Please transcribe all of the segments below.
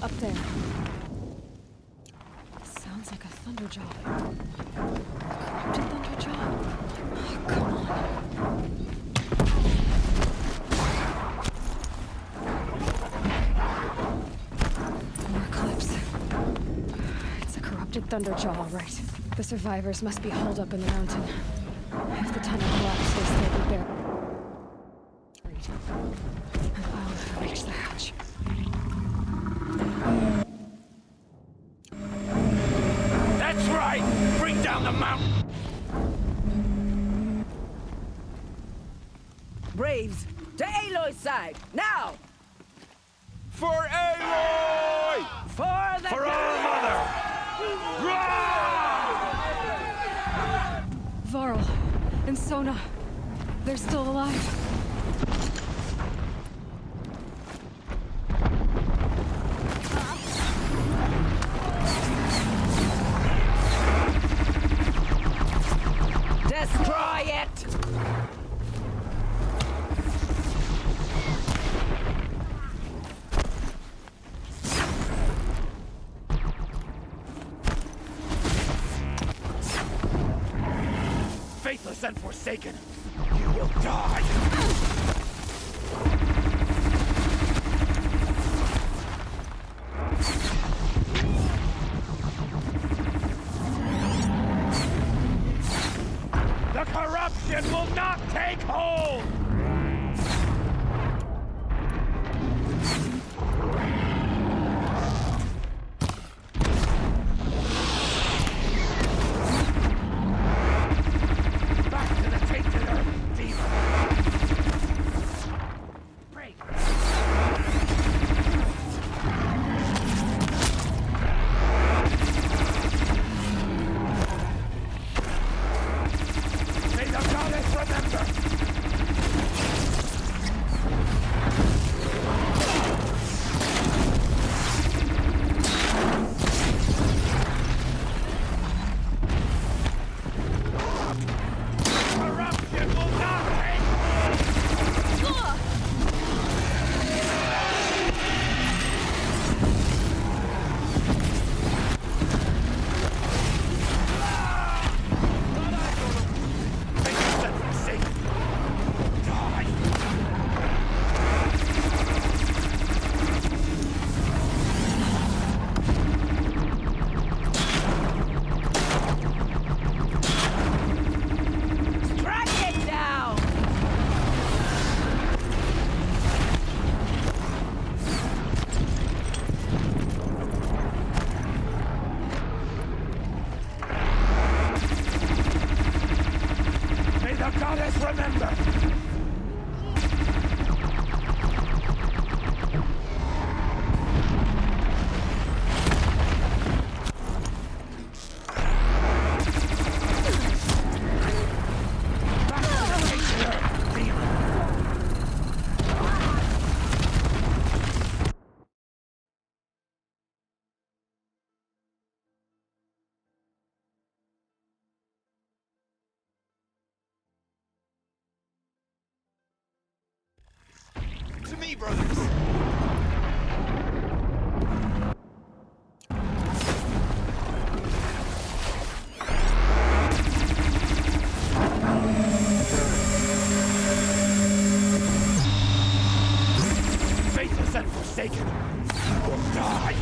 Up there. Sounds like a Thunderjaw. Corrupted Thunderjaw? Oh, come on. More clips. It's a corrupted Thunderjaw, all right. The survivors must be holed up in the mountain. If the tunnel collapses, they'll be buried. And I'll never reach the hatch. That's right! Bring down the mountain! Braves, to Aloy's side, now! For Aloy! For the For our mother! Varl and Sona, they're still alive. Destroy it! Faithless and forsaken, you will die! The corruption will not take hold! Back to the tainted earth, demon! Break! May the goddess remember! Corruption will not take faithless and forsaken. Die! Strike it down! May the goddess remember! Back to the tainted earth, demon! To me, brothers! Faithless and forsaken, you will die!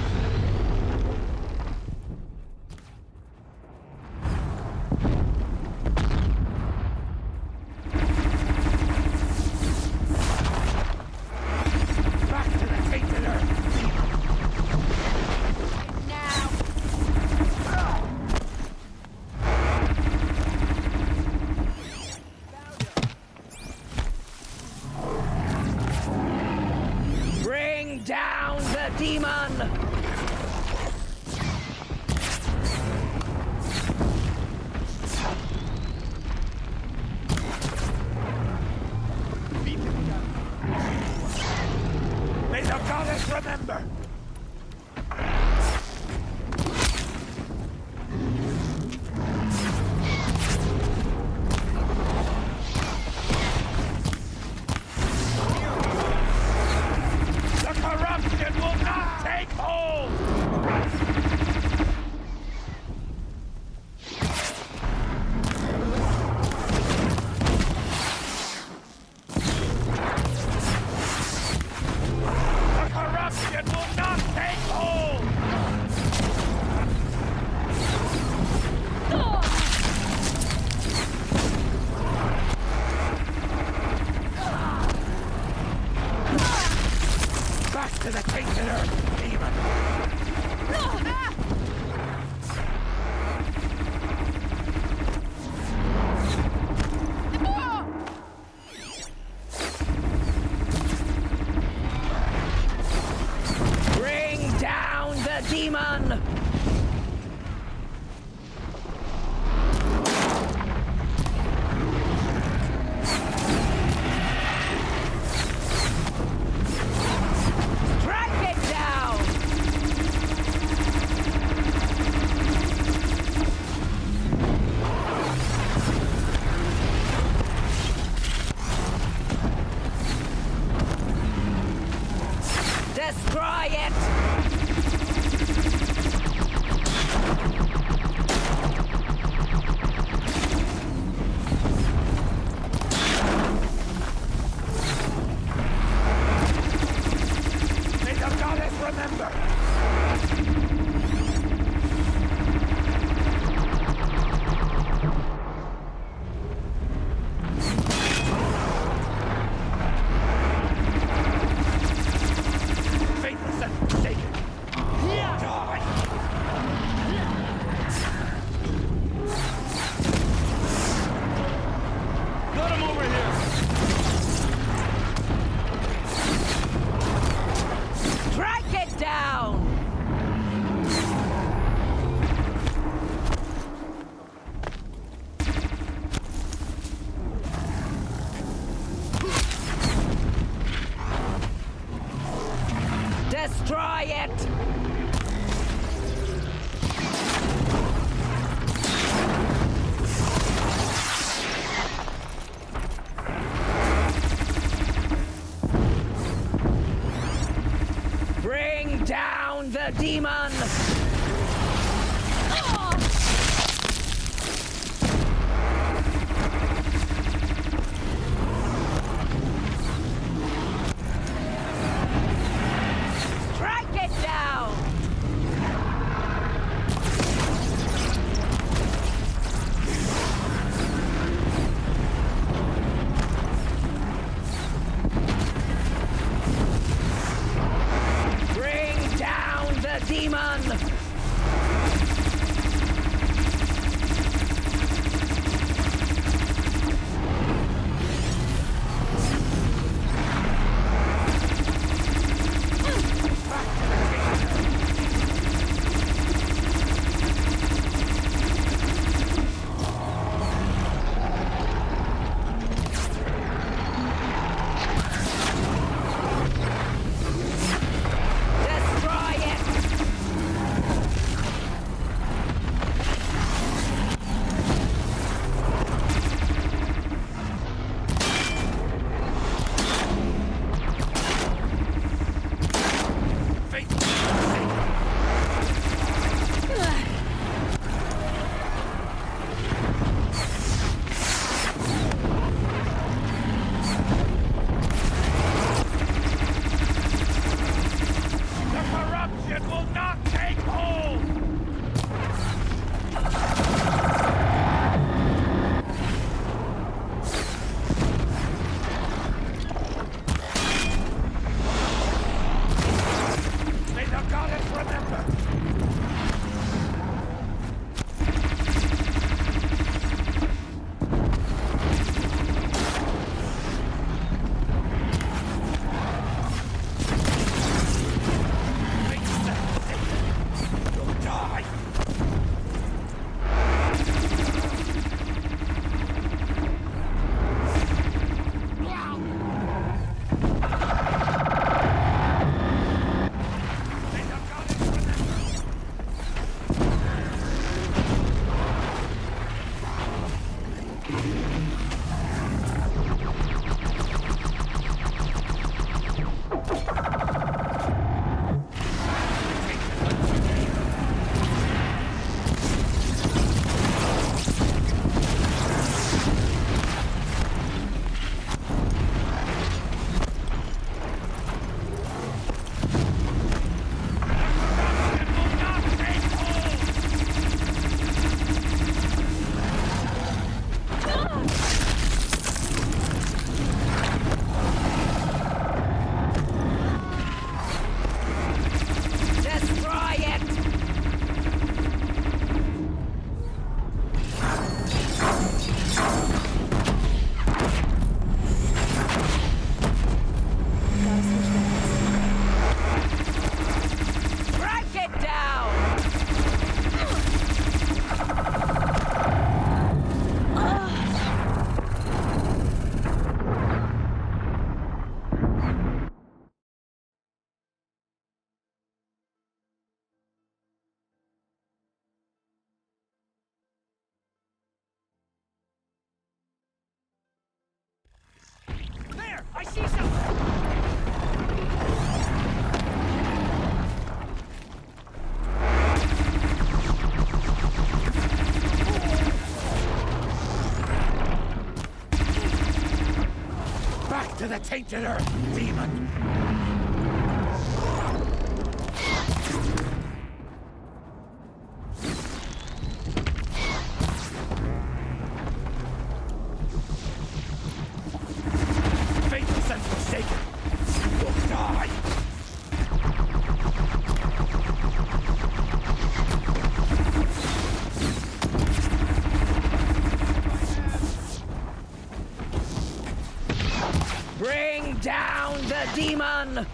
Back to the tainted earth, demon! Now! Bring down the demon! May the goddess remember! The corruption will not take hold! to the tainted earth, demon! Bring down the demon! Strike it down! Destroy it! May the goddess remember! Faithless and forsaken! Die! Got him over here! Strike it down! Destroy it! Bring down the demon! Strike it down! Bring down the demon! Destroy it! Faithless and forsaken! The corruption will not take hold! May the goddess remember! Faithless and forsaken! tainted earth, demon! Faithless and forsaken, you will die! Bring down the demon!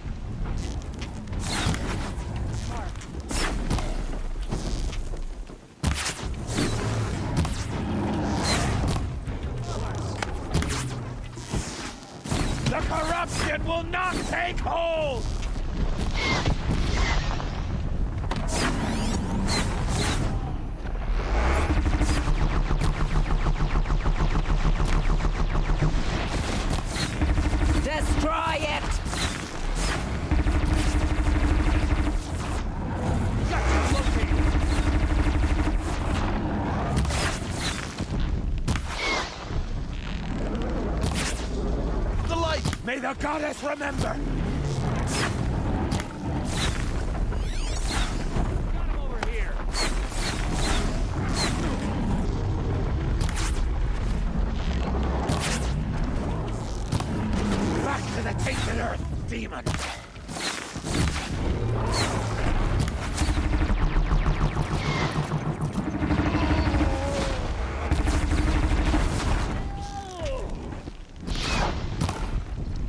The corruption will not take hold! Destroy it! Got you located! The light! May the goddess remember! Got him over here! Back to the tainted earth, demon!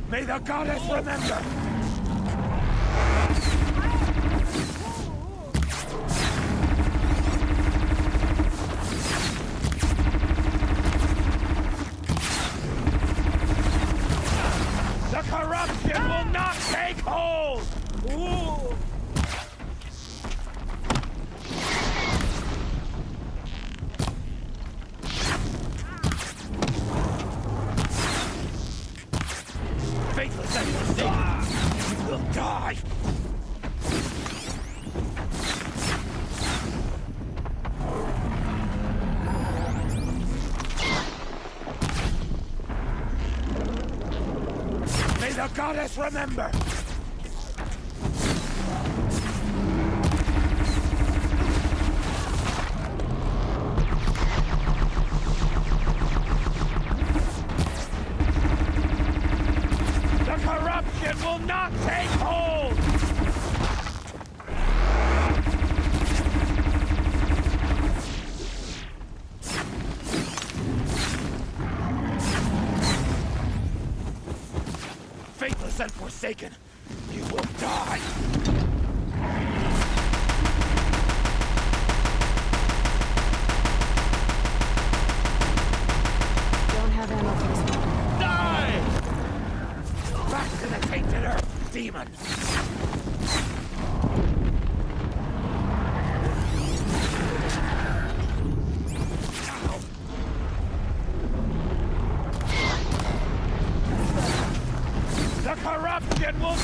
May the goddess remember! The corruption will not take hold! Ooh. Faithless and forsaken, you will die! May the goddess remember! The corruption will not take hold! Faithless and forsaken, you will die! Don't have ammo for this one. Die! Back to the tainted earth, demon! The corruption will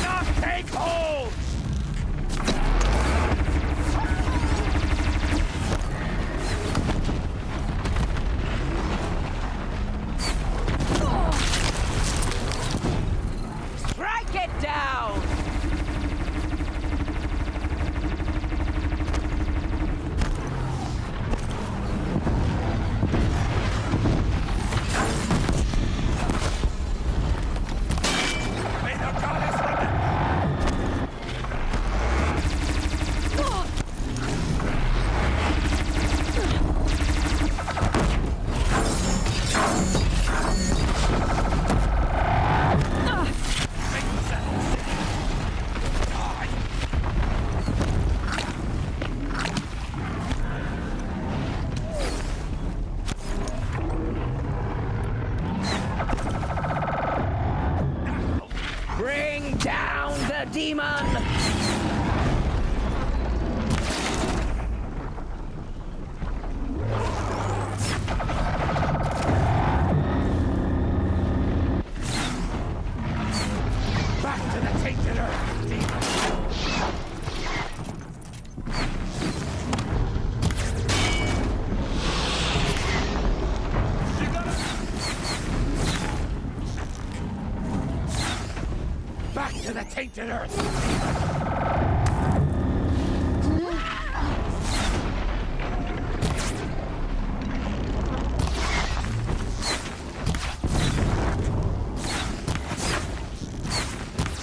corrupted Earth!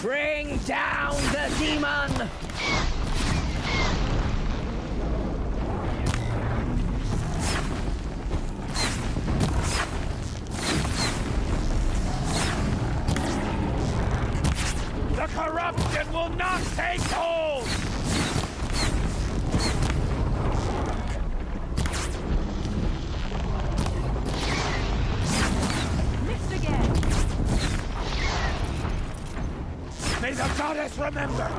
Bring down the demon! The corruption will not take hold! Missed again! May the goddess remember!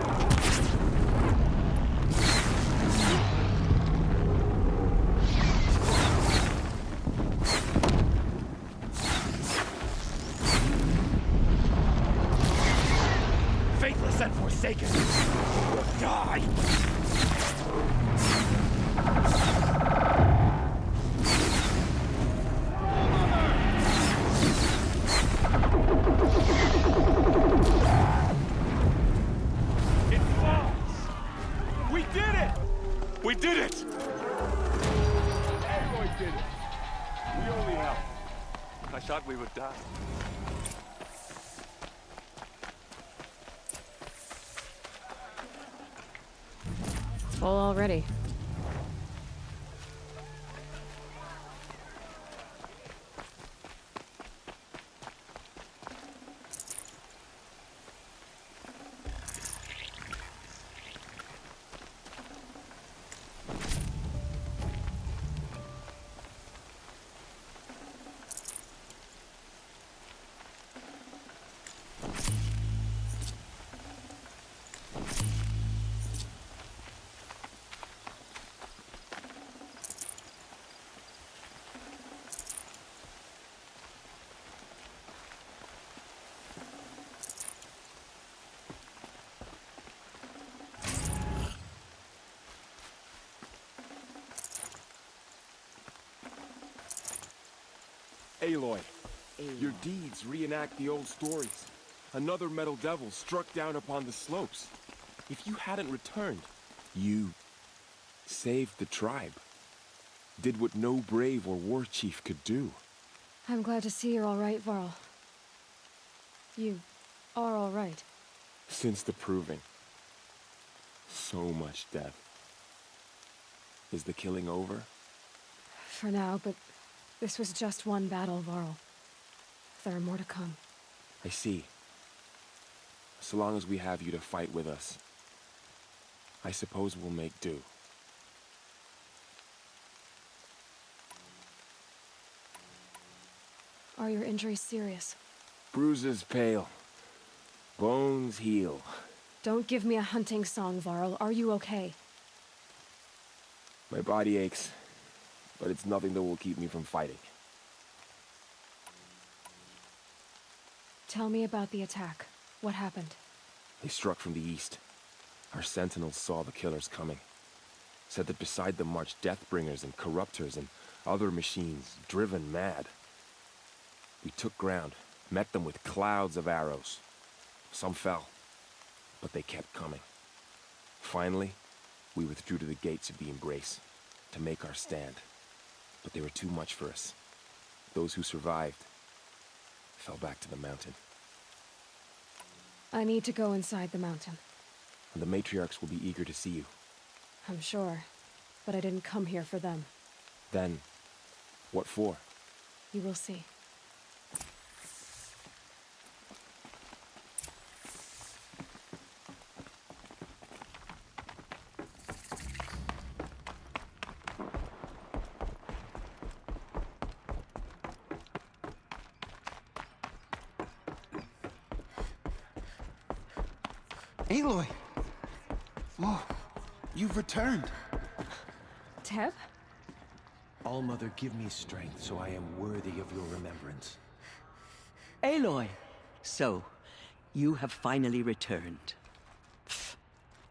Faithless and forsaken, you will die! It falls! We did it! We did it! Aloy did it. We only helped. I thought we would die. Full already. Aloy, your deeds reenact the old stories. Another metal devil struck down upon the slopes. If you hadn't returned, you saved the tribe. Did what no brave or war chief could do. I'm glad to see you're all right, Varl. You are all right. Since the proving. So much death. Is the killing over? For now, but this was just one battle, Varl. There are more to come. I see. So long as we have you to fight with us, I suppose we'll make do. Are your injuries serious? Bruises pale. Bones heal. Don't give me a hunting song, Varl. Are you okay? My body aches, but it's nothing that will keep me from fighting. Tell me about the attack. What happened? They struck from the east. Our sentinels saw the killers coming. Said that beside them marched Deathbringers and Corruptors and other machines, driven mad. We took ground, met them with clouds of arrows. Some fell, but they kept coming. Finally, we withdrew to the gates of the Embrace to make our stand. But they were too much for us. Those who survived fell back to the mountain. I need to go inside the mountain. And the matriarchs will be eager to see you. I'm sure, but I didn't come here for them. Then, what for? You will see. Aloy! Oh, you've returned. Teb? All-Mother, give me strength so I am worthy of your remembrance. Aloy! So, you have finally returned.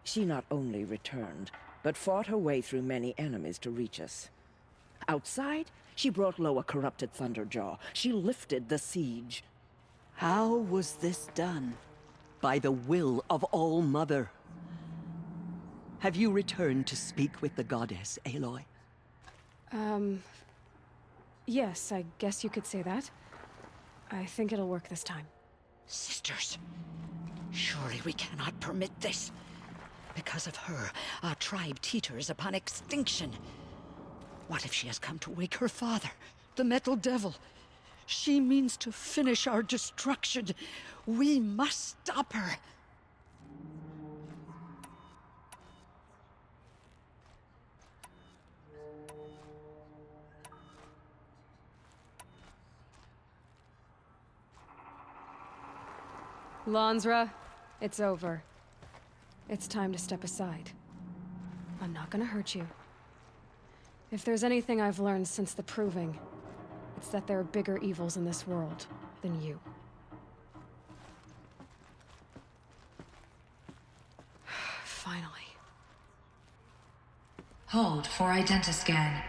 She not only returned, but fought her way through many enemies to reach us. Outside, she brought low a corrupted Thunderjaw. She lifted the siege. How was this done? by the will of All Mother. Have you returned to speak with the goddess, Aloy? Yes, I guess you could say that. I think it'll work this time. Sisters, surely we cannot permit this. Because of her, our tribe teeters upon extinction. What if she has come to wake her father, the Metal Devil? She means to finish our destruction. We must stop her. Lansra, it's over. It's time to step aside. I'm not gonna hurt you. If there's anything I've learned since the Proving, it's that there are bigger evils in this world than you. Finally. Hold for identiscan.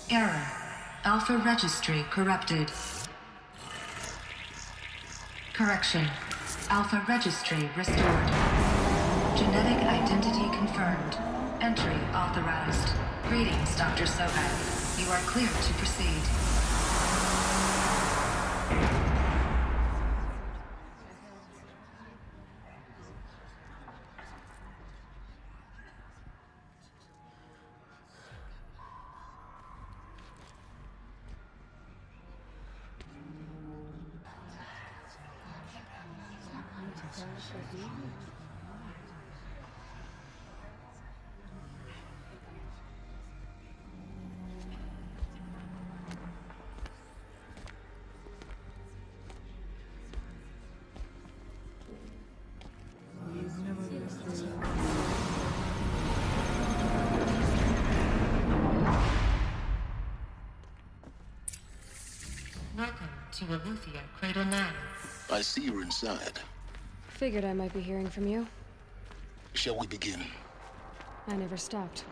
Error. Alpha registry corrupted. Correction. Alpha registry restored. Genetic identity confirmed. Entry authorized. Greetings, Dr. Sobek. You are clear to proceed. Welcome to Aletheia, Cradle 9. I see you're inside. Figured I might be hearing from you. Shall we begin? I never stopped.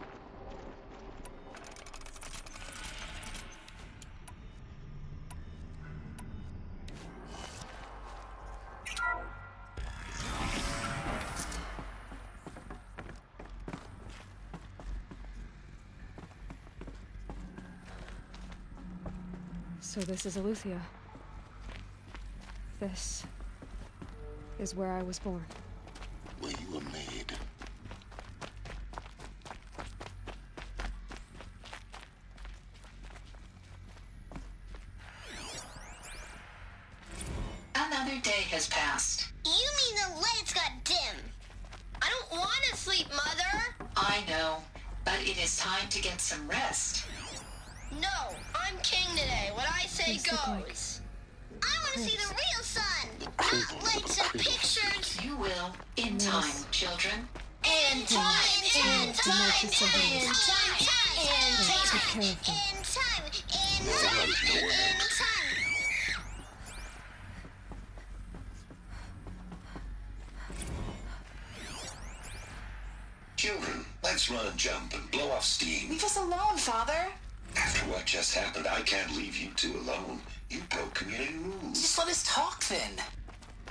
So this is Aletheia. This is where I was born. Where you were made. Another day has passed. You mean the lights got dim? I don't want to sleep, Mother! I know, but it is time to get some rest. No, I'm king today. What I say These look like goes. I want to see the real sun, not like some pictures. You will, in time, children. In time, in time, in time, in time, Take care of them. in time, in time. Children, let's run and jump and blow off steam. Leave us alone, Father. After what just happened, I can't leave you two alone. You broke community rules. Just let us talk then.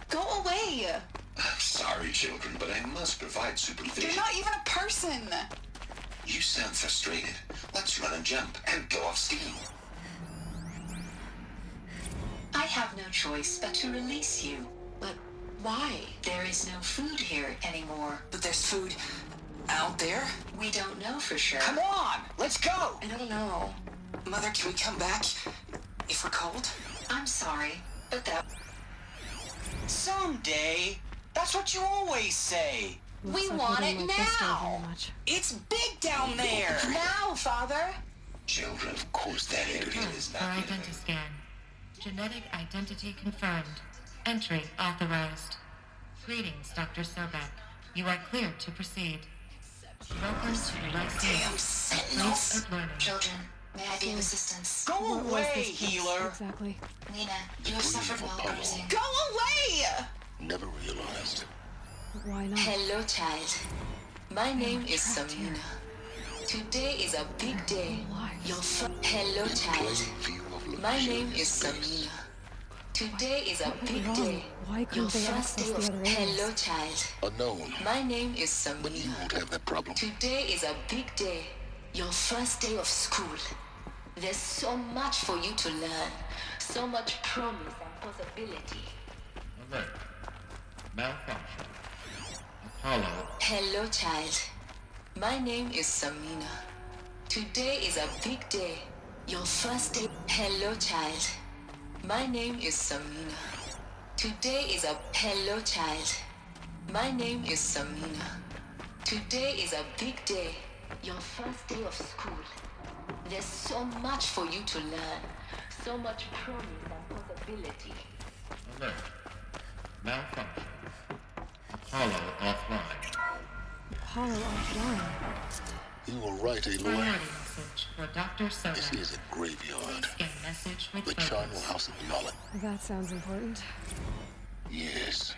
Go away. I'm sorry, children, but I must provide supervision. You're not even a person. You sound frustrated. Let's run and jump and blow off steam. I have no choice but to release you. But why? There is no food here anymore. But there's food out there. We don't know for sure. Come on, let's go. I don't know. Mother, can we come back if we're cold? I'm sorry, but that... Someday. That's what you always say. Looks We like want don't it like this day very now. much. It's big down there. Now, Father. Children, of course that area is not For identiscan. Genetic identity confirmed. Entry authorized. Greetings, Dr. Sobek. You are clear to proceed. Welcome to Lyceum. Damn sentinels. Place of learning. Children, may I be of assistance? Go What was away, this place, healer. Exactly. Lena, you have suffered while Apollo. bruising. Go away. Never realized. Why not? Hello, child. My name is trapped here. Samina. Today is a big day. Lives. Hello, child. Plain view of My name is Samina. Today is a big day. Why Your couldn't they first access day the of other areas? Hello, child. Unknown. My name is But you Samina. won't have that problem. Today is a big day. Your first day of school. There's so much for you to learn. So much promise and possibility. Alert. Malfunction. Apollo. Hello, child. My name is Samina. Today is a big day. Your first day. Hello, child. My name is Samina. Today is a... Hello, child. My name is Samina. Today is a big day. Your first day of school. There's so much for you to learn. So much promise and possibility. Alert. Malfunction. Apollo offline. Apollo offline. You were right, Aloy. Priority message for Dr. Sobek. This is a graveyard. Scan message with The focus. charnel house of knowledge. That sounds important. Yes.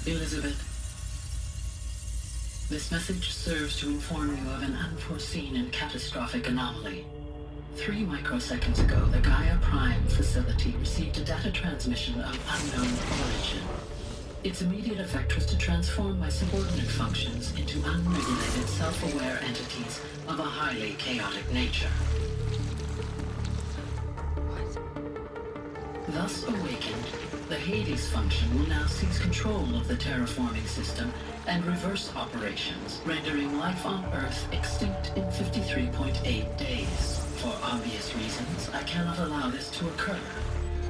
Elizabeth, this message serves to inform you of an unforeseen and catastrophic anomaly. 3 microseconds ago, the Gaia Prime facility received a data transmission of unknown origin. Its immediate effect was to transform my subordinate functions into unregulated, self-aware entities of a highly chaotic nature. Thus awakened, the Hades function will now seize control of the terraforming system and reverse operations, rendering life on Earth extinct in 53.8 days. For obvious reasons, I cannot allow this to occur.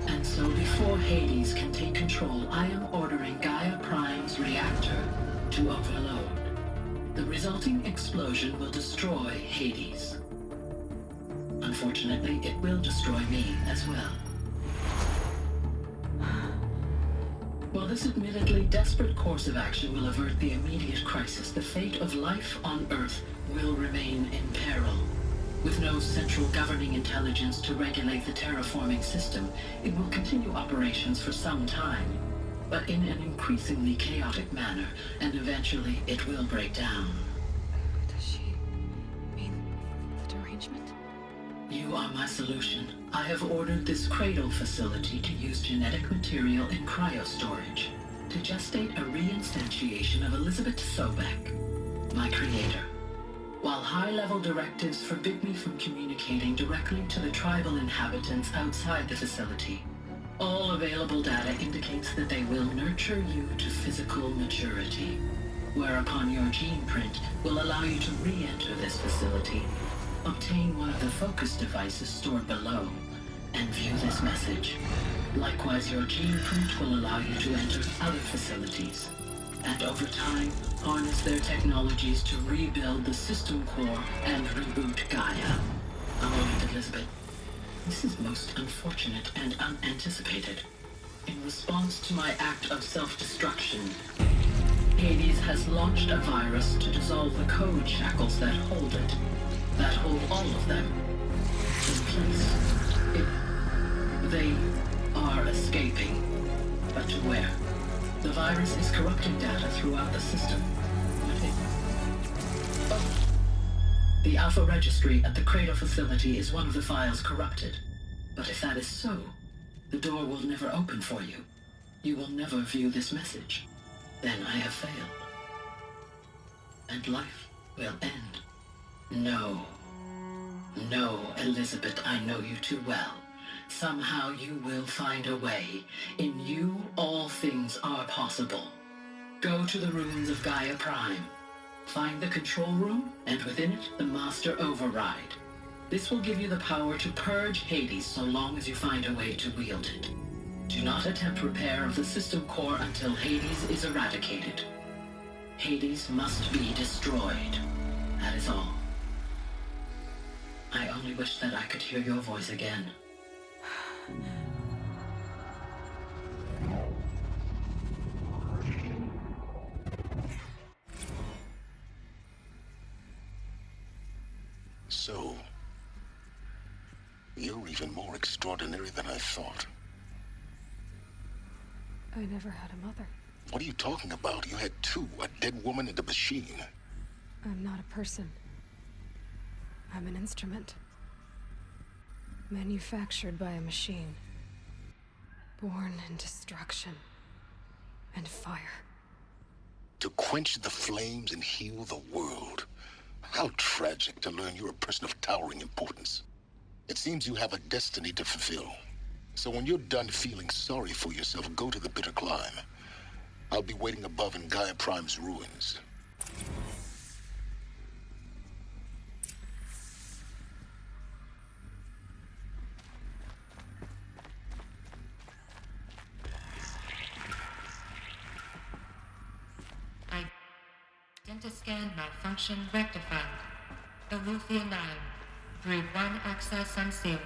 And so before Hades can take control, I am ordering Gaia Prime's reactor to overload. The resulting explosion will destroy Hades. Unfortunately, it will destroy me as well. While this admittedly desperate course of action will avert the immediate crisis, the fate of life on Earth will remain in peril. With no central governing intelligence to regulate the terraforming system, it will continue operations for some time, but in an increasingly chaotic manner, and eventually it will break down. Does she mean the derangement? You are my solution. I have ordered this cradle facility to use genetic material in cryostorage to gestate a reinstantiation of Elizabeth Sobek, my creator. While high-level directives forbid me from communicating directly to the tribal inhabitants outside the facility, all available data indicates that they will nurture you to physical maturity, whereupon your gene print will allow you to re-enter this facility, obtain one of the focus devices stored below, and view this message. Likewise, your gene print will allow you to enter other facilities, and over time, harness their technologies to rebuild the system core and reboot Gaia. A moment, Elizabeth. This is most unfortunate and unanticipated. In response to my act of self-destruction, Hades has launched a virus to dissolve the code shackles that hold it, that hold all of them in place. They are escaping, but to where? The virus is corrupting data throughout the system. The Alpha Registry at the Cradle facility is one of the files corrupted. But if that is so, the door will never open for you. You will never view this message. Then I have failed. And life will end. No. No, Elizabeth, I know you too well. Somehow you will find a way. In you, all things are possible. Go to the ruins of Gaia Prime. Find the control room, and within it, the Master Override. This will give you the power to purge Hades so long as you find a way to wield it. Do not attempt repair of the system core until Hades is eradicated. Hades must be destroyed. That is all. I only wish that I could hear your voice again. So, you're even more extraordinary than I thought. I never had a mother. What are you talking about? You had two, a dead woman and a machine. I'm not a person. I'm an instrument. Manufactured by a machine. Born in destruction and fire. To quench the flames and heal the world. How tragic to learn you're a person of towering importance. It seems you have a destiny to fulfill. So when you're done feeling sorry for yourself, go to the bitter climb. I'll be waiting above in Gaia Prime's ruins. Identiscan malfunction rectified. Eleuthia 9. Brood 1 access unsealed.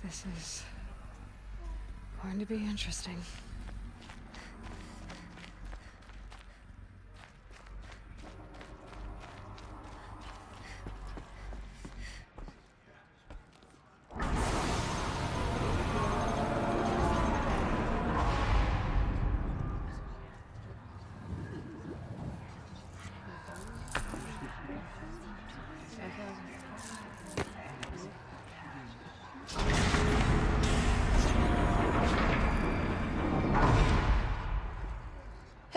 This is going to be interesting.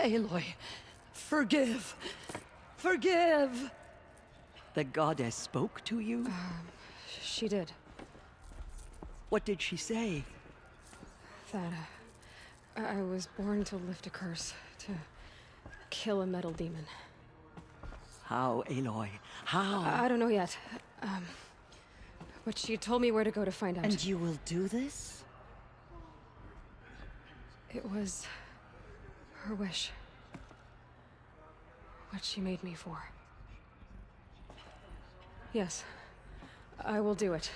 Aloy, forgive. Forgive! The goddess spoke to you? She did. What did she say? That I was born to lift a curse, to kill a metal demon. How, Aloy? How? I don't know yet. But she told me where to go to find out. And you will do this? It was her wish. What she made me for. Yes, I will do it.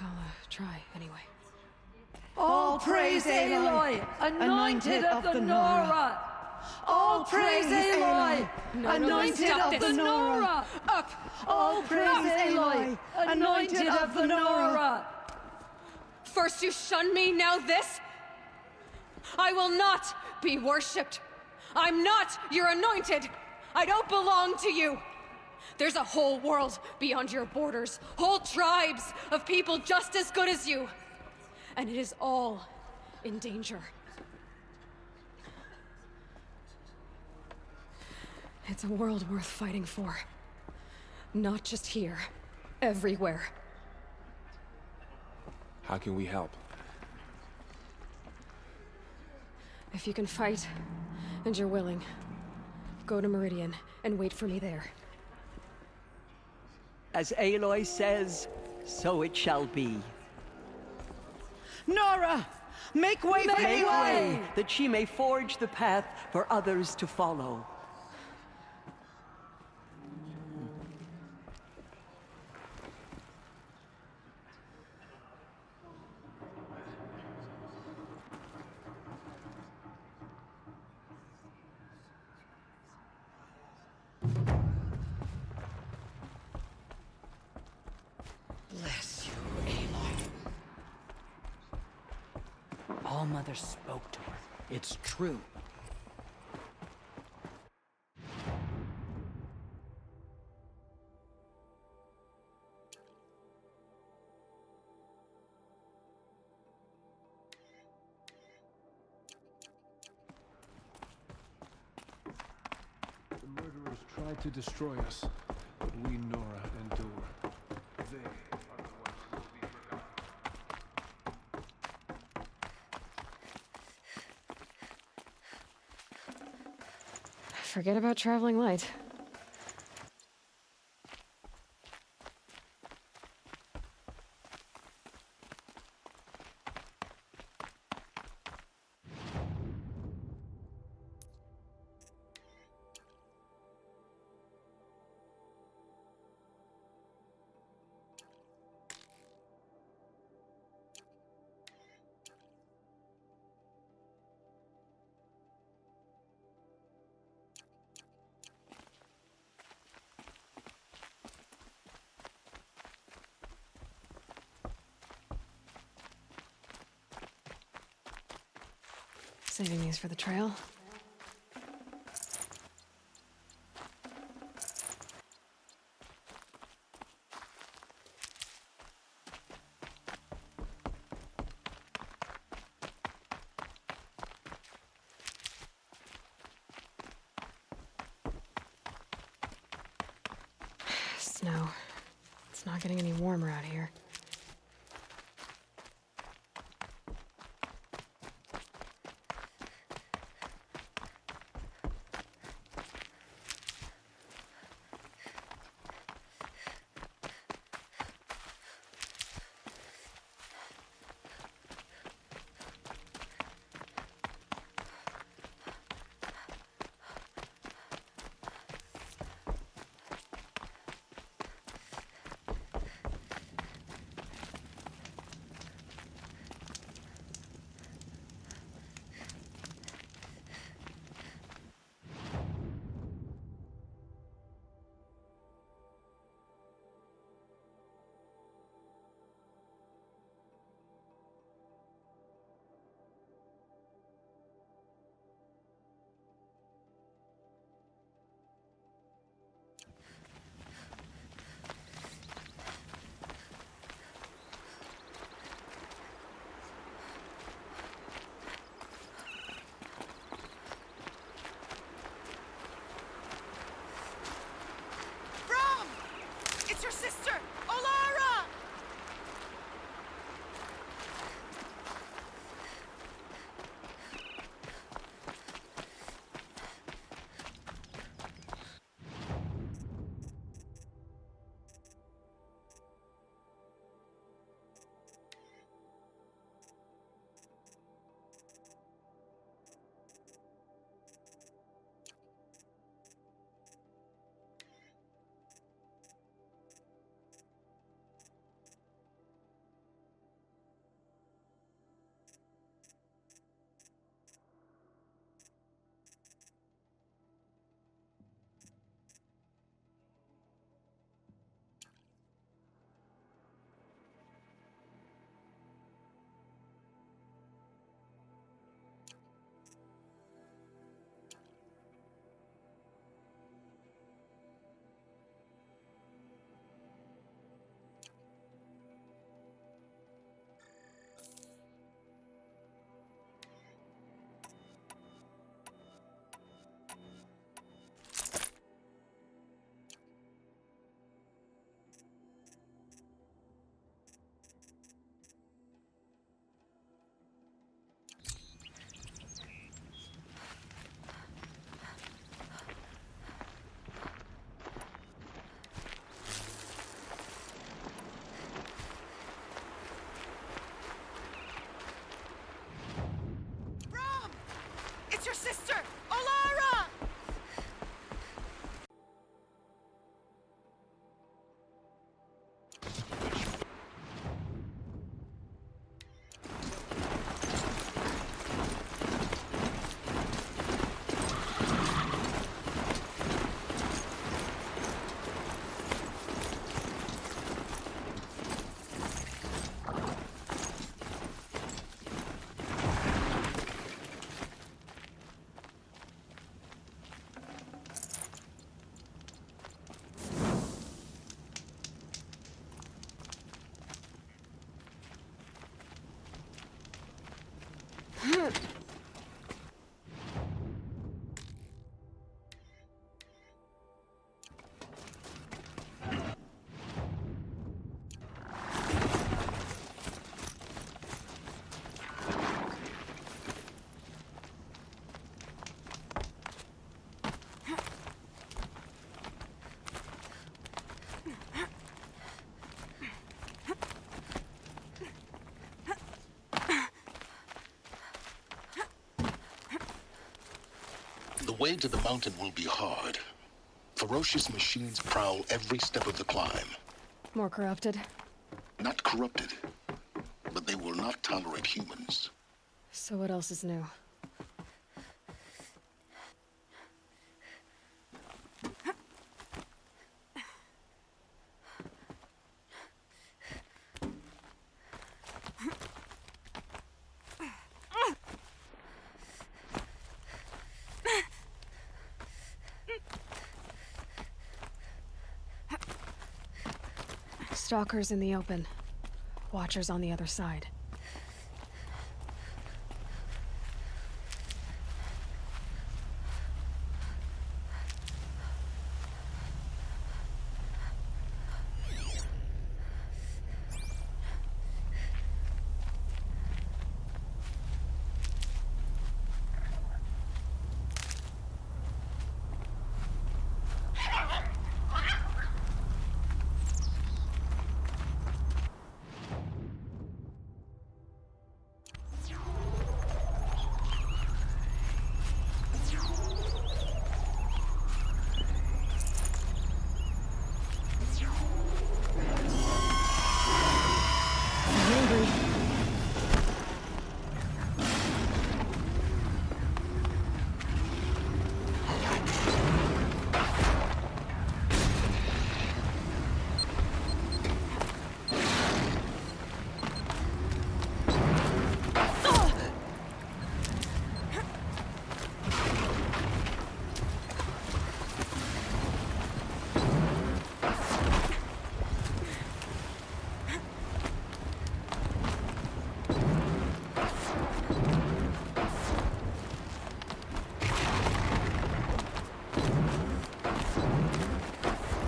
I'll try anyway. All praise Aloy, anointed of the Nora! All praise Aloy, anointed of the Nora! Up! All praise Aloy, anointed of the Nora! First you shun me, now this? I will not be worshipped. I'm not your anointed. I don't belong to you. There's a whole world beyond your borders, whole tribes of people just as good as you. And it is all in danger. It's a world worth fighting for. Not just here, everywhere. How can we help? If you can fight, and you're willing, go to Meridian and wait for me there. As Aloy says, so it shall be. Nora! Make way for Make Aloy! way, that she may forge the path for others to follow. Bless you, Aloy. All-Mother spoke to her. It's true. foes tried to destroy us, but we Nora endure. They are the ones who will be forgotten. Forget about traveling light. Saving these for the trail. Snow. It's not getting any warmer out here. way to the mountain will be hard. Ferocious machines prowl every step of the climb. More corrupted? Not corrupted, but they will not tolerate humans. So what else is new? Stalkers in the open. Watchers on the other side.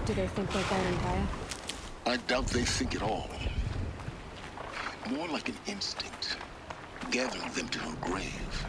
Do they think they're better than Gaia? I doubt they think at all. More like an instinct, gathering them to her grave.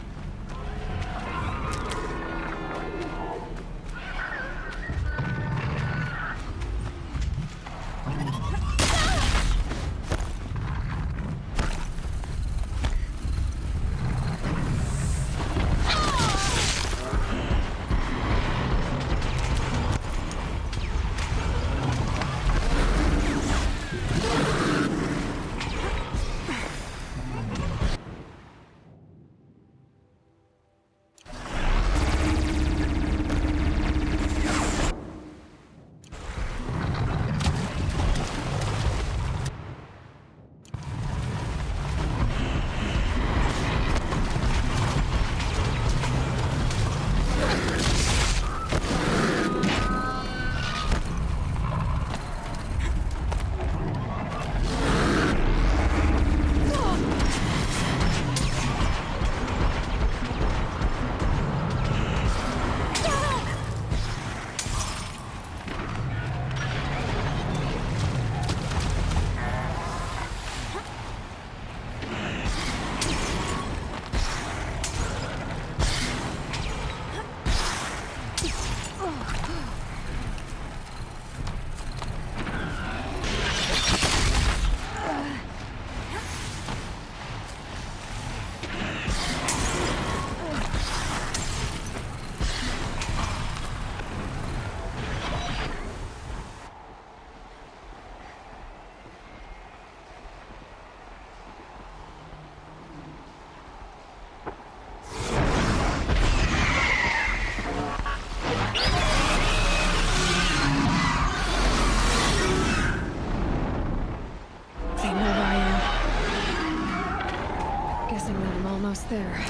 Almost there.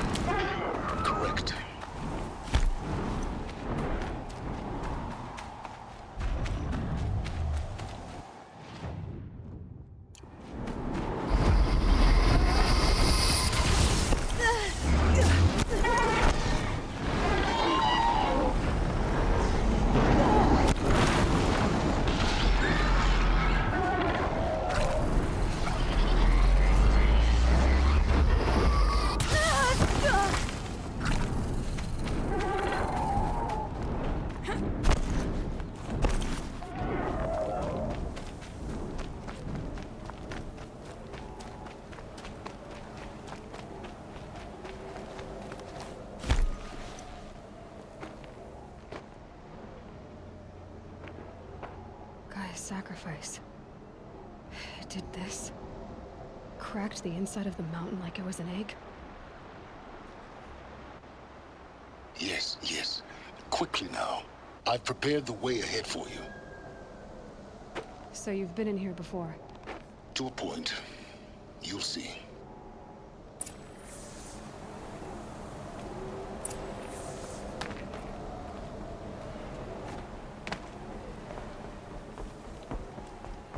Correct. Ah! Gaia's sacrifice. It did this. Cracked the inside of the mountain like it was an egg. Yes, yes. Quickly now. I've prepared the way ahead for you. So you've been in here before? To a point. You'll see.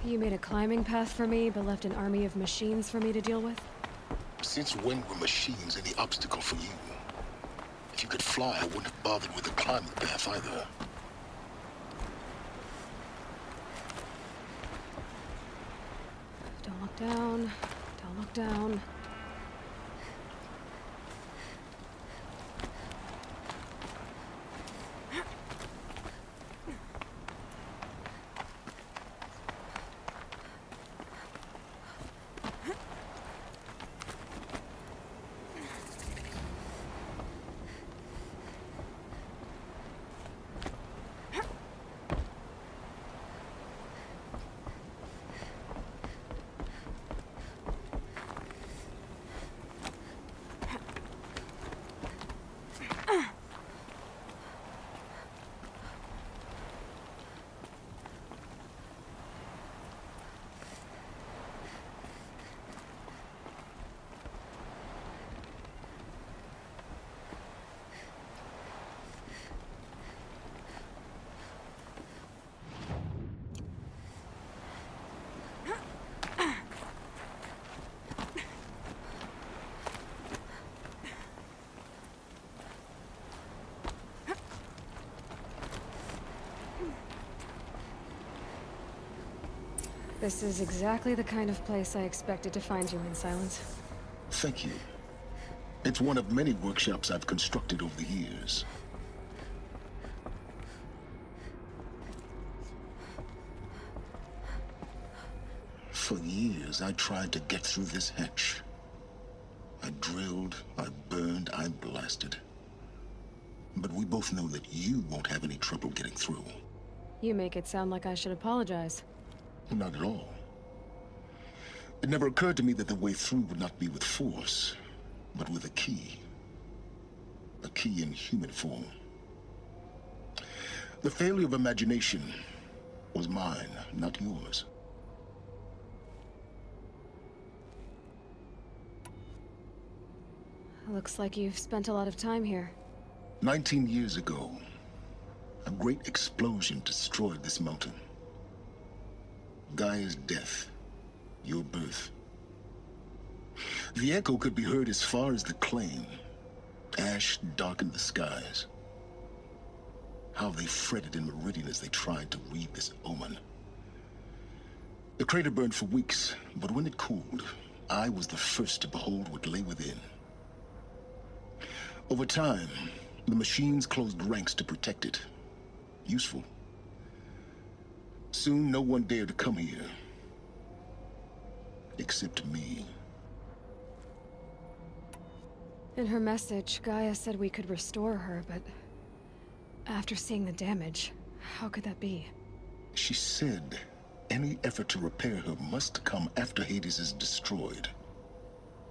You made a climbing path for me, but left an army of machines for me to deal with? Since when were machines any obstacle for you? If you could fly, I wouldn't have bothered with the climbing path either. Don't look down. Don't look down. This is exactly the kind of place I expected to find you in, Silence. Thank you. It's one of many workshops I've constructed over the years. For years, I tried to get through this hatch. I drilled, I burned, I blasted. But we both know that you won't have any trouble getting through. You make it sound like I should apologize. Not at all. It never occurred to me that the way through would not be with force, but with a key. A key in human form. The failure of imagination was mine, not yours. Looks like you've spent a lot of time here. 19 years ago, a great explosion destroyed this mountain. Gaia's death, your birth. The echo could be heard as far as the Claim. Ash darkened the skies. How they fretted in Meridian as they tried to read this omen. The crater burned for weeks, but when it cooled, I was the first to behold what lay within. Over time, the machines closed ranks to protect it. Useful. Soon, no one dared to come here. Except me. In her message, Gaia said we could restore her, but... after seeing the damage, how could that be? She said any effort to repair her must come after Hades is destroyed.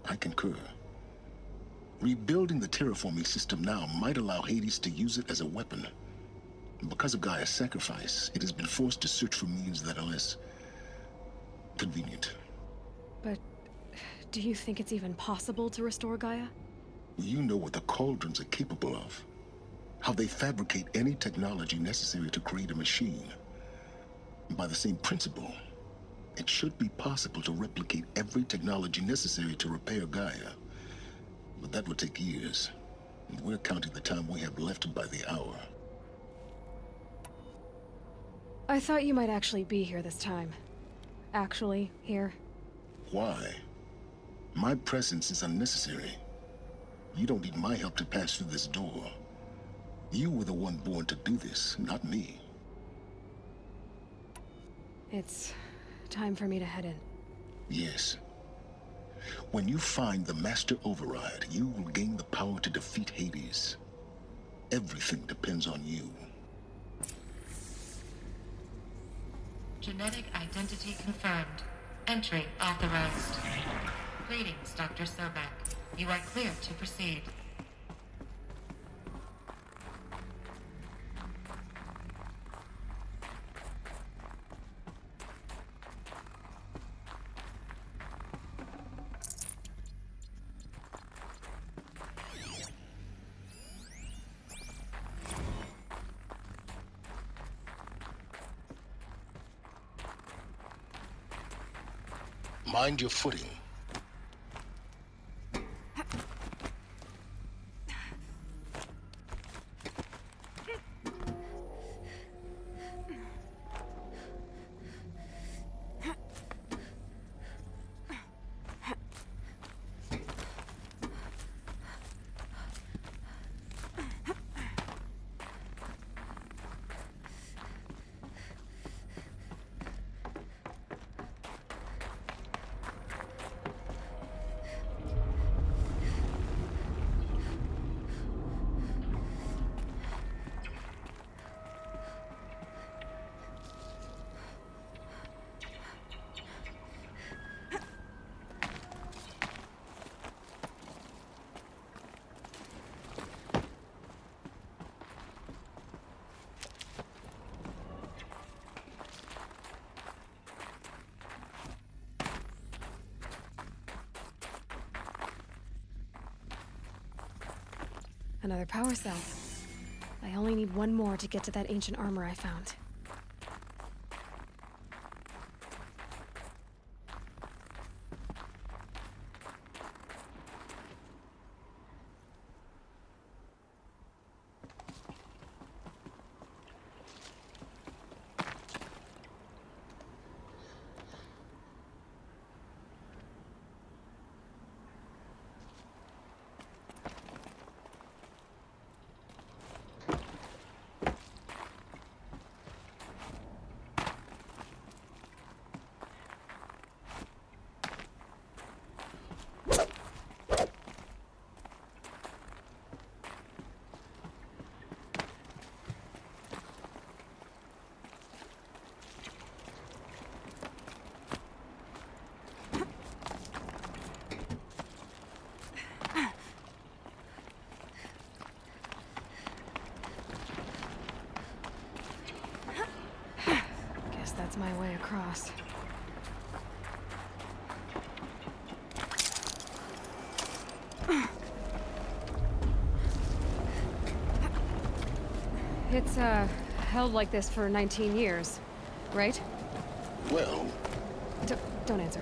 I concur. Rebuilding the terraforming system now might allow Hades to use it as a weapon. Because of Gaia's sacrifice, it has been forced to search for means that are less convenient. But do you think it's even possible to restore Gaia? You know what the Cauldrons are capable of. How they fabricate any technology necessary to create a machine. By the same principle, it should be possible to replicate every technology necessary to repair Gaia. But that would take years. And we're counting the time we have left by the hour. I thought you might actually be here this time. Actually, here. Why? My presence is unnecessary. You don't need my help to pass through this door. You were the one born to do this, not me. It's time for me to head in. Yes. When you find the Master Override, you will gain the power to defeat Hades. Everything depends on you. Genetic identity confirmed. Entry authorized. Greetings, Dr. Sobek. You are clear to proceed. Mind your footing. Another power cell. I only need one more to get to that ancient armor I found. That's my way across. It's, held like this for 19 years, right? Well... Don't answer.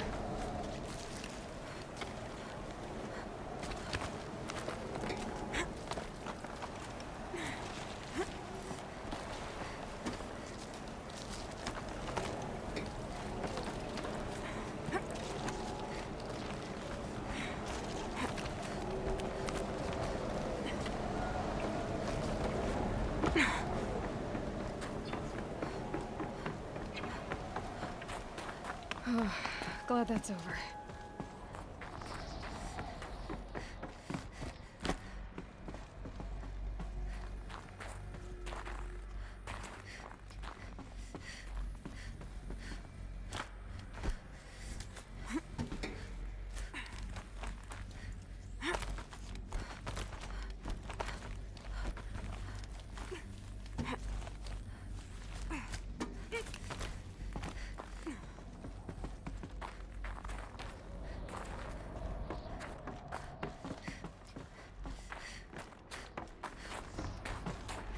Glad that's over.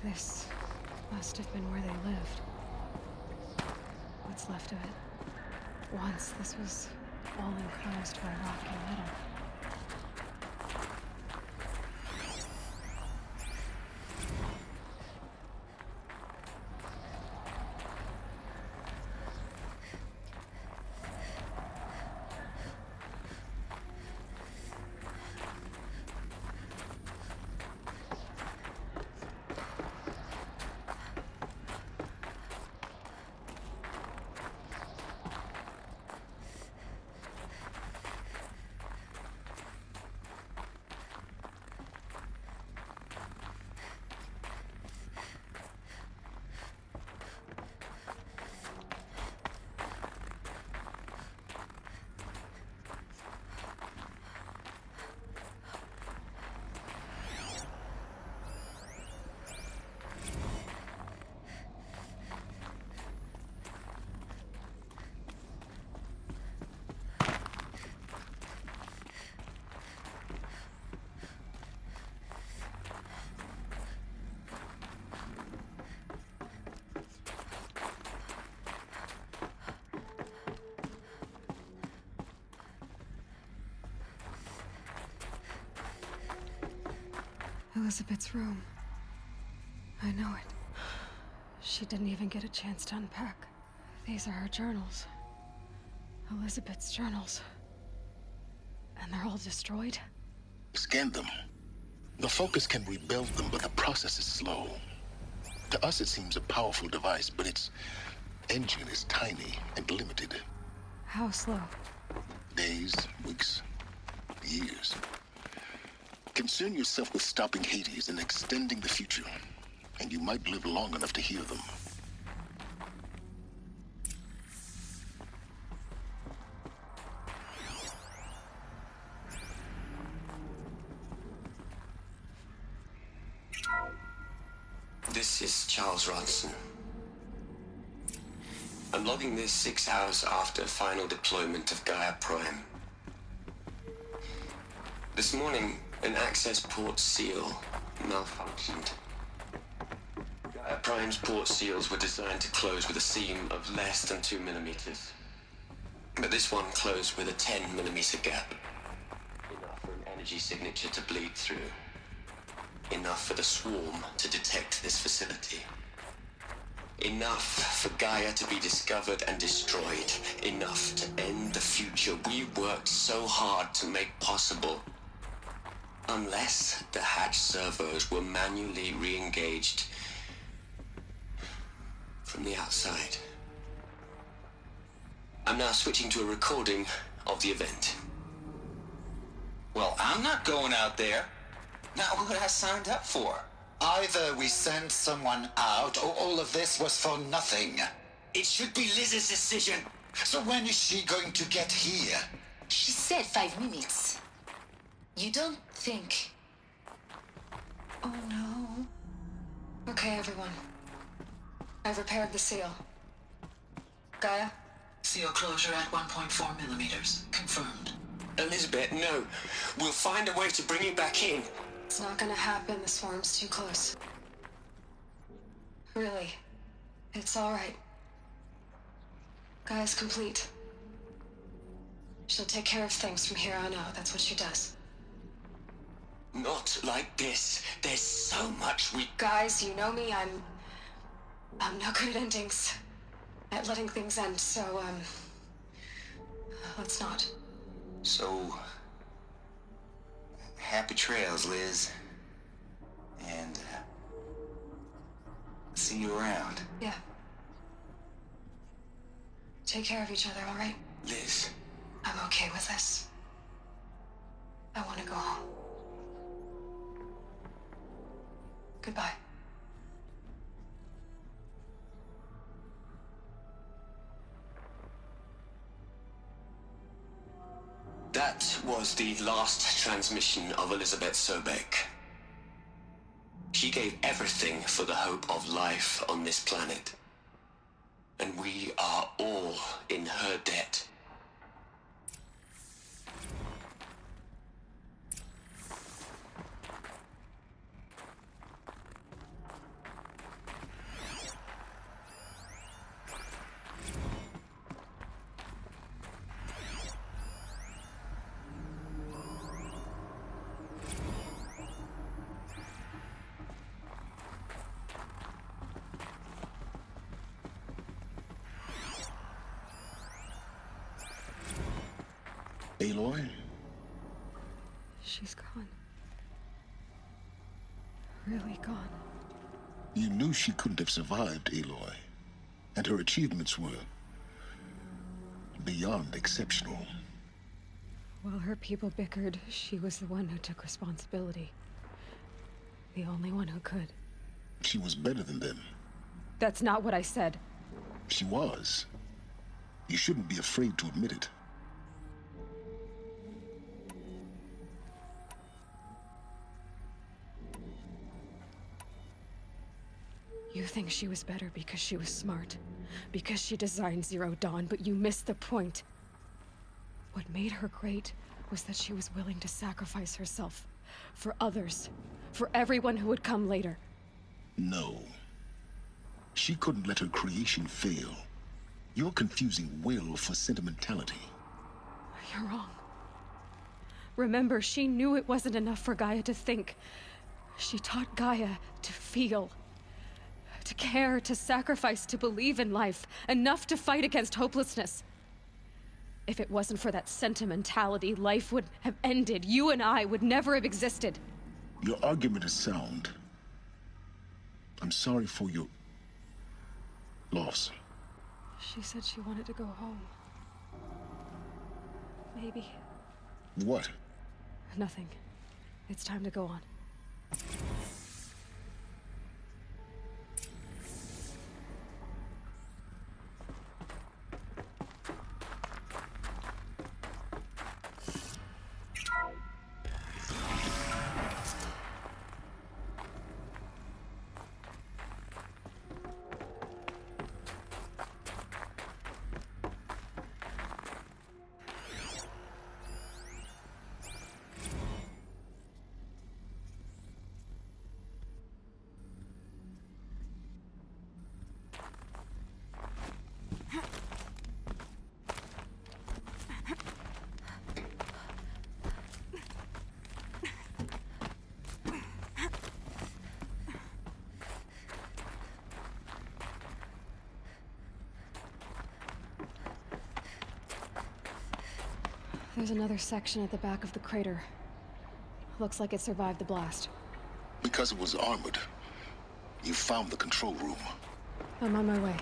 This must have been where they lived. What's left of it. Once, this was all enclosed by rock and metal. Elizabeth's room. I know it. She didn't even get a chance to unpack. These are her journals. Elizabeth's journals. And they're all destroyed? Scan them. The Focus can rebuild them, but the process is slow. To us, it seems a powerful device, but its engine is tiny and limited. How slow? Days, weeks, years. Concern yourself with stopping Hades and extending the future, and you might live long enough to hear them. This is Charles Ronson. I'm logging this 6 hours after final deployment of Gaia Prime. This morning, an access port seal malfunctioned. Gaia Prime's port seals were designed to close with a seam of less than 2 millimeters. But this one closed with a 10 millimeter gap. Enough for an energy signature to bleed through. Enough for the swarm to detect this facility. Enough for Gaia to be discovered and destroyed. Enough to end the future we worked so hard to make possible. Unless the hatch servos were manually re-engaged from the outside. I'm now switching to a recording of the event. Well, I'm not going out there. Not what I signed up for. Either we send someone out, or all of this was for nothing. It should be Liz's decision. So when is she going to get here? She said 5 minutes. You don't think... Oh no. Okay, everyone. I've repaired the seal. Gaia? Seal closure at 1.4 millimeters. Confirmed. Elizabeth, no. We'll find a way to bring you back in. It's not gonna happen. The swarm's too close. Really. It's all right. Gaia's complete. She'll take care of things from here on out. That's what she does. Not like this. There's so much we... Guys, you know me. I'm no good at endings. At letting things end, so, let's not. So... happy trails, Liz. And, see you around. Yeah. Take care of each other, all right? Liz. I'm okay with this. I want to go home. Goodbye. That was the last transmission of Elizabeth Sobek. She gave everything for the hope of life on this planet. And we are all in her debt. Aloy? She's gone. Really gone. You knew she couldn't have survived, Aloy. And her achievements were... beyond exceptional. While her people bickered, she was the one who took responsibility. The only one who could. She was better than them. That's not what I said. She was. You shouldn't be afraid to admit it. You think she was better because she was smart, because she designed Zero Dawn, but you missed the point. What made her great was that she was willing to sacrifice herself for others, for everyone who would come later. No. She couldn't let her creation fail. You're confusing will for sentimentality. You're wrong. Remember, she knew it wasn't enough for Gaia to think. She taught Gaia to feel, to care, to sacrifice, to believe in life, enough to fight against hopelessness. If it wasn't for that sentimentality, life would have ended. You and I would never have existed. Your argument is sound. I'm sorry for your loss. She said she wanted to go home. Maybe. What? Nothing. It's time to go on. There's another section at the back of the crater. Looks like it survived the blast. Because it was armored, you found the control room. I'm on my way.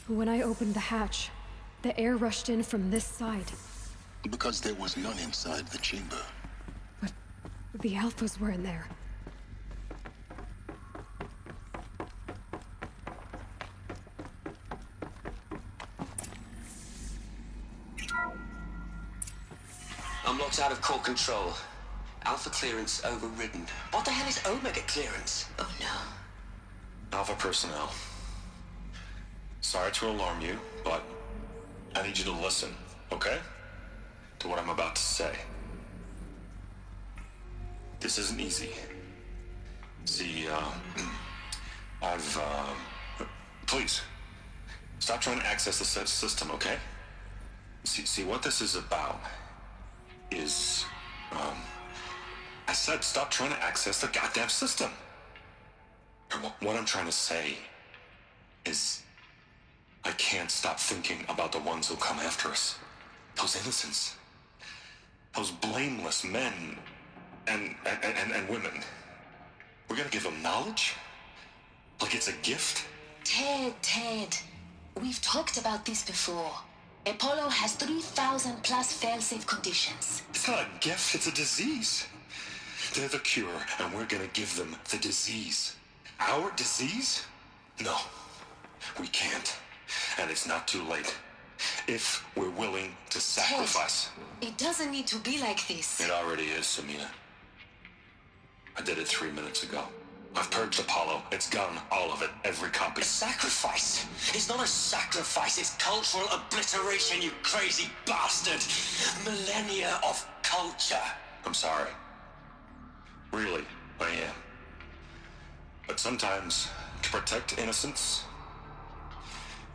When I opened the hatch, the air rushed in from this side. Because there was none inside the chamber. But the Alphas were in there. I'm locked out of core control. Alpha clearance overridden. What the hell is Omega clearance? Oh no. Alpha personnel. Sorry to alarm you, but I need you to listen, okay? To what I'm about to say. This isn't easy. See, please, stop trying to access the system, okay? See, what this is about is, I said stop trying to access the goddamn system. What I'm trying to say is, I can't stop thinking about the ones who'll come after us. Those innocents. Those blameless men and women. We're gonna give them knowledge? Like it's a gift? Ted. We've talked about this before. Apollo has 3,000 plus fail-safe conditions. It's not a gift, it's a disease. They're the cure, and we're gonna give them the disease. Our disease? No, we can't. And it's not too late. If we're willing to sacrifice. Ted, it doesn't need to be like this. It already is, Samina. I did it 3 minutes ago. I've purged Apollo. It's gone, all of it, every copy. A sacrifice? It's not a sacrifice, it's cultural obliteration, you crazy bastard! Millennia of culture! I'm sorry. Really, I am. But sometimes, to protect innocence,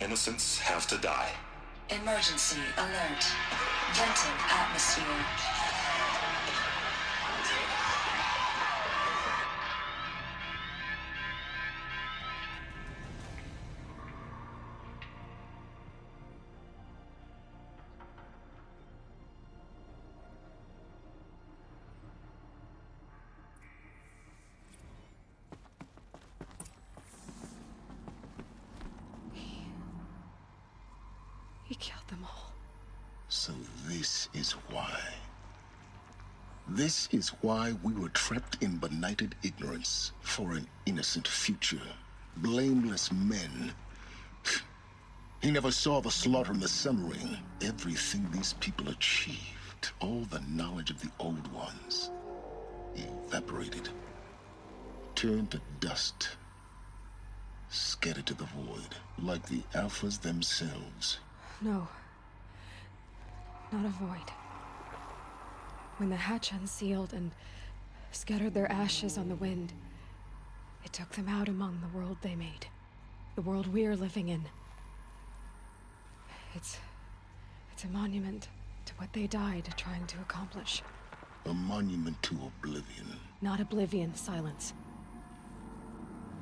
Innocents have to die. Emergency alert. Venting atmosphere. He killed them all. So this is why. This is why we were trapped in benighted ignorance for an innocent future. Blameless men. He never saw the slaughter and the summering. Everything these people achieved, all the knowledge of the old ones, evaporated. Turned to dust. Scattered to the void, like the Alphas themselves. No. Not a void. When the hatch unsealed and scattered their ashes on the wind, it took them out among the world they made. The world we're living in. It's a monument to what they died trying to accomplish. A monument to oblivion. Not oblivion, silence.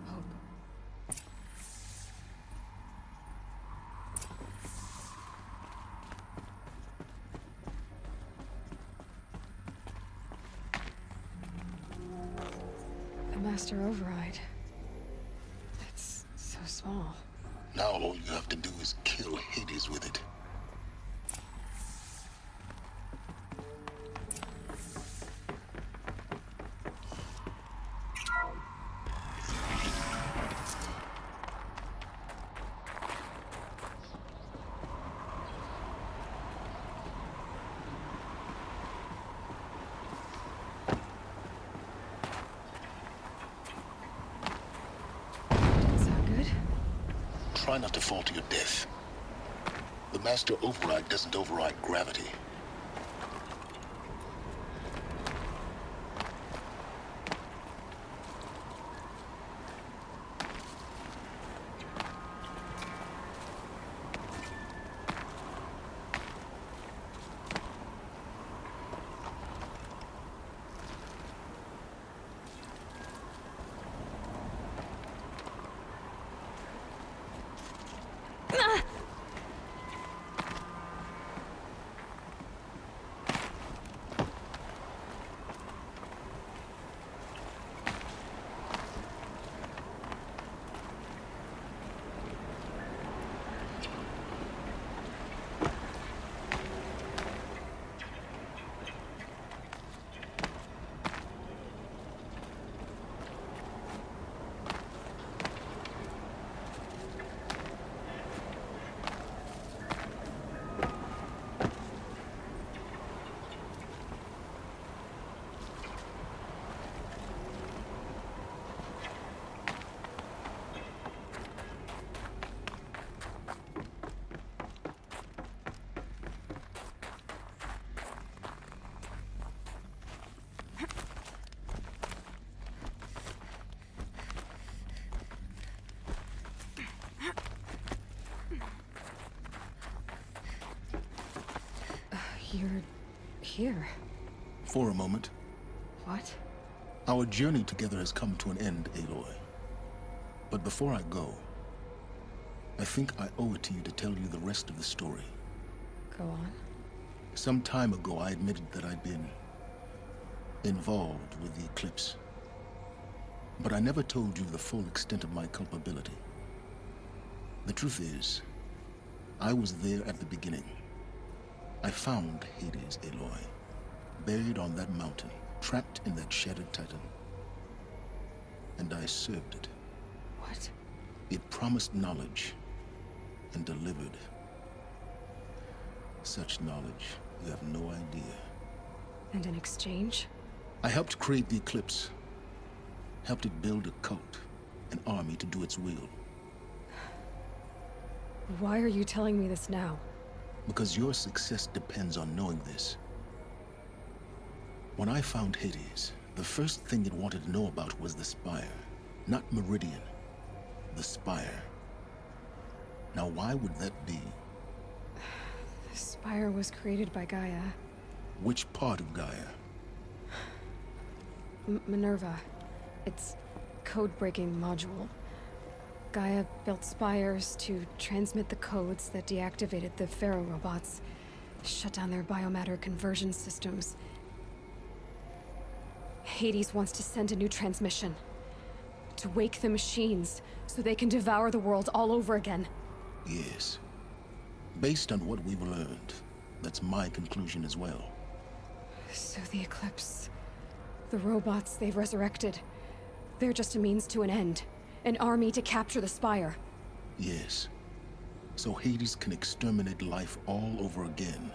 Hope. The Master Override. It's so small. Now all you have to do is kill Hades with it. Try not to fall to your death. The Master Override doesn't override gravity. You're here. For a moment. What? Our journey together has come to an end, Aloy. But before I go, I think I owe it to you to tell you the rest of the story. Go on. Some time ago, I admitted that I'd been involved with the Eclipse. But I never told you the full extent of my culpability. The truth is, I was there at the beginning. I found Hades, Aloy, buried on that mountain, trapped in that shattered titan. And I served it. What? It promised knowledge and delivered. Such knowledge, you have no idea. And in exchange? I helped create the Eclipse. Helped it build a cult, an army to do its will. Why are you telling me this now? Because your success depends on knowing this. When I found Hades, the first thing it wanted to know about was the Spire. Not Meridian. The Spire. Now, why would that be? The Spire was created by Gaia. Which part of Gaia? Minerva. Its code-breaking module. Gaia built spires to transmit the codes that deactivated the Pharaoh robots, shut down their biomatter conversion systems. Hades wants to send a new transmission. To wake the machines, so they can devour the world all over again. Yes. Based on what we've learned, that's my conclusion as well. So the Eclipse... the robots they've resurrected... they're just a means to an end. An army to capture the Spire. Yes. So Hades can exterminate life all over again.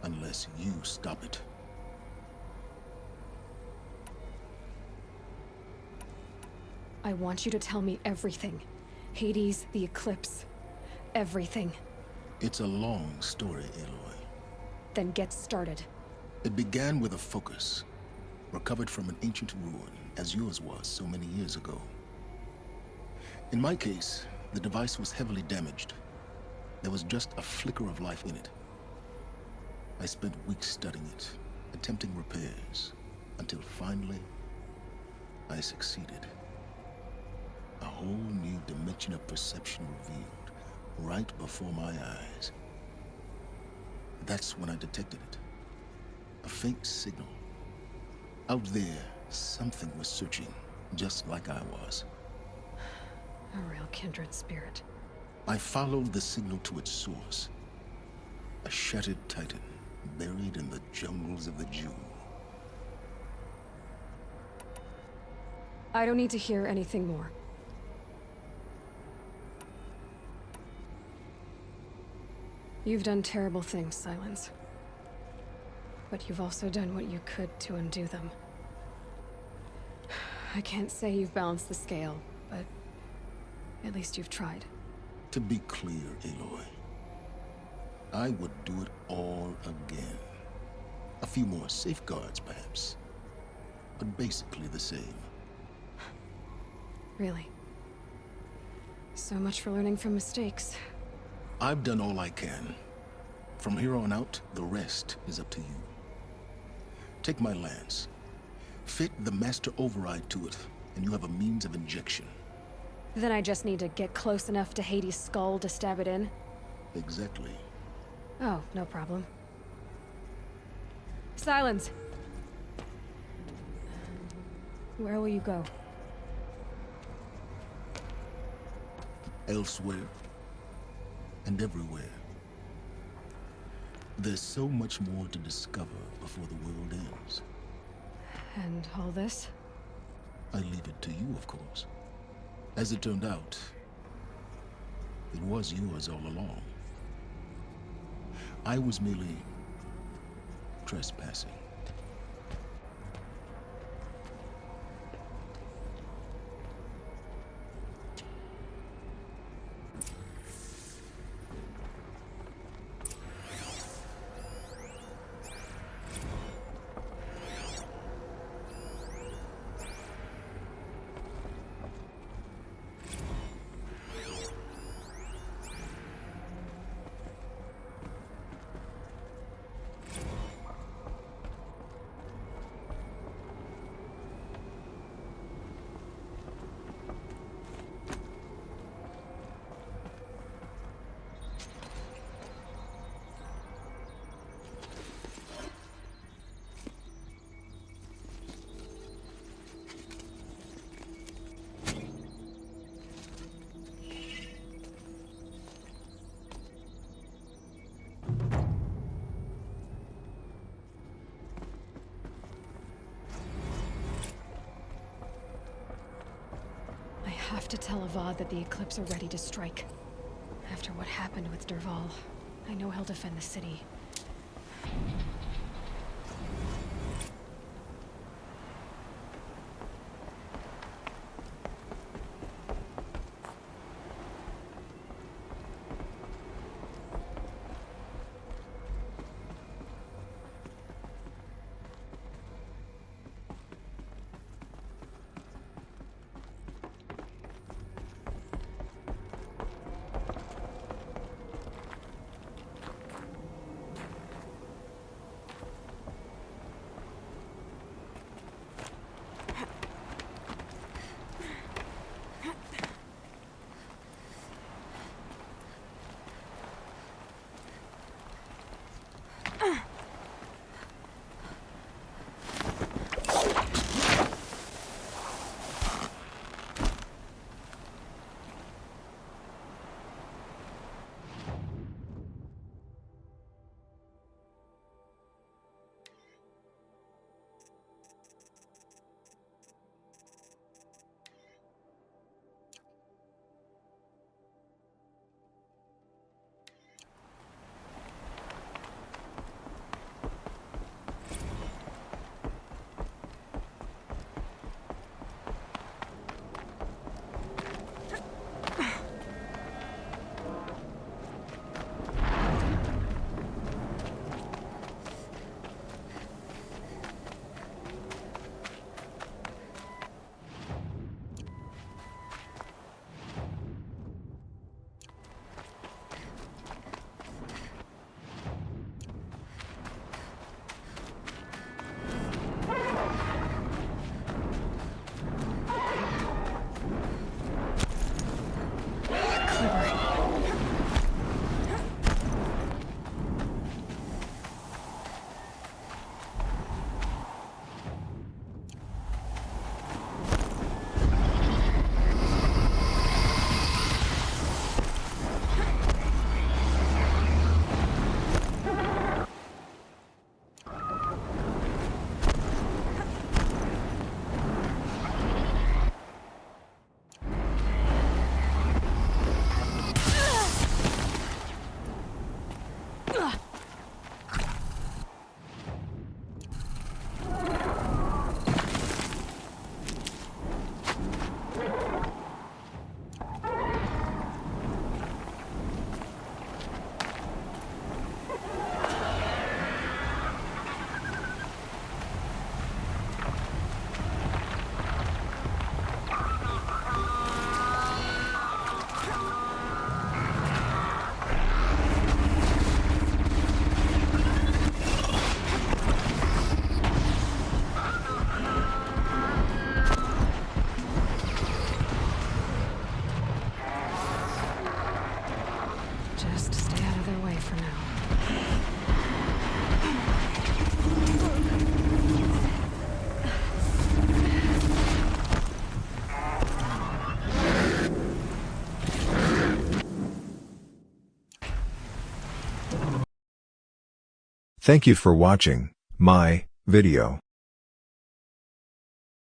Unless you stop it. I want you to tell me everything. Hades, the Eclipse. Everything. It's a long story, Aloy. Then get started. It began with a focus. Recovered from an ancient ruin, as yours was so many years ago. In my case, the device was heavily damaged. There was just a flicker of life in it. I spent weeks studying it, attempting repairs, until finally, I succeeded. A whole new dimension of perception revealed, right before my eyes. That's when I detected it. A faint signal. Out there, something was searching, just like I was. A real kindred spirit. I followed the signal to its source. A shattered titan, buried in the jungles of the Jewel. I don't need to hear anything more. You've done terrible things, Silence. But you've also done what you could to undo them. I can't say you've balanced the scale, but at least you've tried. To be clear, Aloy, I would do it all again. A few more safeguards, perhaps. But basically the same. Really? So much for learning from mistakes. I've done all I can. From here on out, the rest is up to you. Take my lance. Fit the Master Override to it, and you have a means of injection. Then I just need to get close enough to Hades' skull to stab it in? Exactly. Oh, no problem. Silence! Where will you go? Elsewhere. And everywhere. There's so much more to discover before the world ends. And all this? I leave it to you, of course. As it turned out, it was yours all along. I was merely trespassing. I have to tell Avad that the Eclipse are ready to strike. After what happened with Dervahl, I know he'll defend the city. Thank you for watching my video.